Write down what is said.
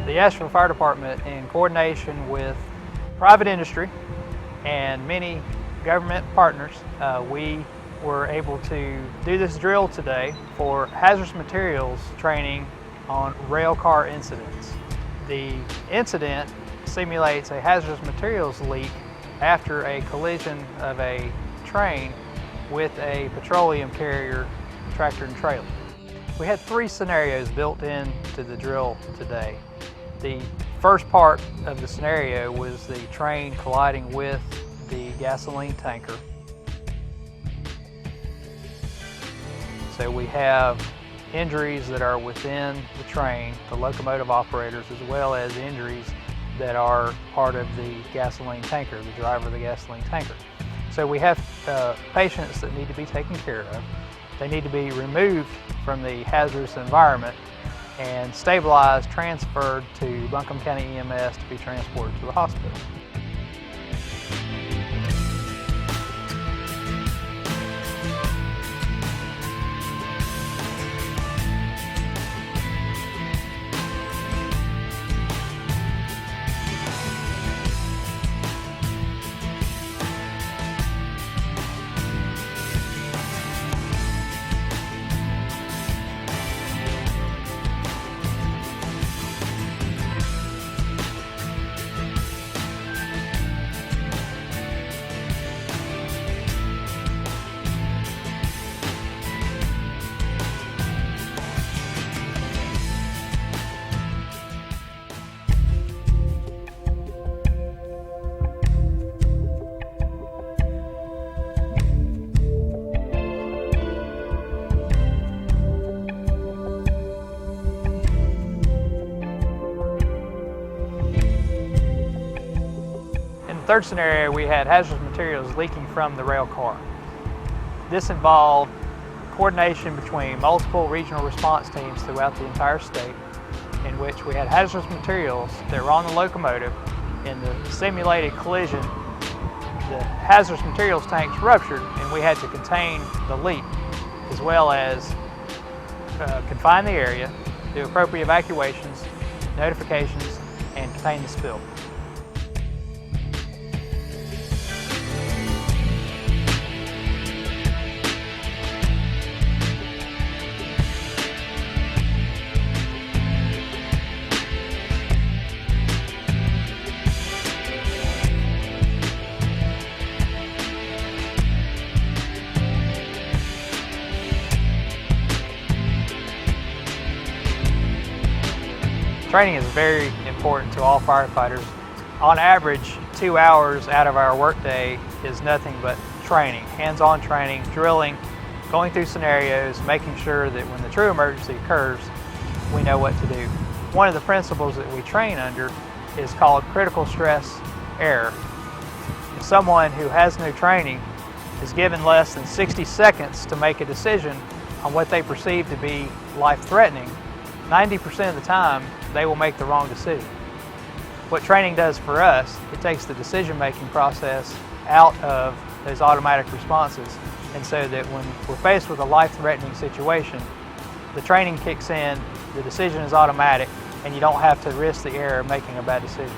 The Asheville Fire Department, in coordination with private industry and many government partners, we were able to do this drill today for hazardous materials training on rail car incidents. The incident simulates a hazardous materials leak after a collision of a train with a petroleum carrier tractor and trailer. We had 3 scenarios built into the drill today. The first part of the scenario was the train colliding with the gasoline tanker. So we have injuries that are within the train, the locomotive operators, as well as injuries that are part of the gasoline tanker, the driver of the gasoline tanker. So we have patients that need to be taken care of. They need to be removed from the hazardous environment and stabilized, transferred to Buncombe County EMS to be transported to the hospital. Third scenario, we had hazardous materials leaking from the rail car. This involved coordination between multiple regional response teams throughout the entire state, in which we had hazardous materials that were on the locomotive. In the simulated collision, the hazardous materials tanks ruptured and we had to contain the leak, as well as confine the area, do appropriate evacuations, notifications, and contain the spill. Training is very important to all firefighters. On average, 2 hours out of our workday is nothing but training, hands-on training, drilling, going through scenarios, making sure that when the true emergency occurs, we know what to do. One of the principles that we train under is called critical stress error. If someone who has no training is given less than 60 seconds to make a decision on what they perceive to be life-threatening, 90% of the time, they will make the wrong decision. What training does for us, it takes the decision-making process out of those automatic responses, and so that when we're faced with a life-threatening situation, the training kicks in, the decision is automatic, and you don't have to risk the error of making a bad decision.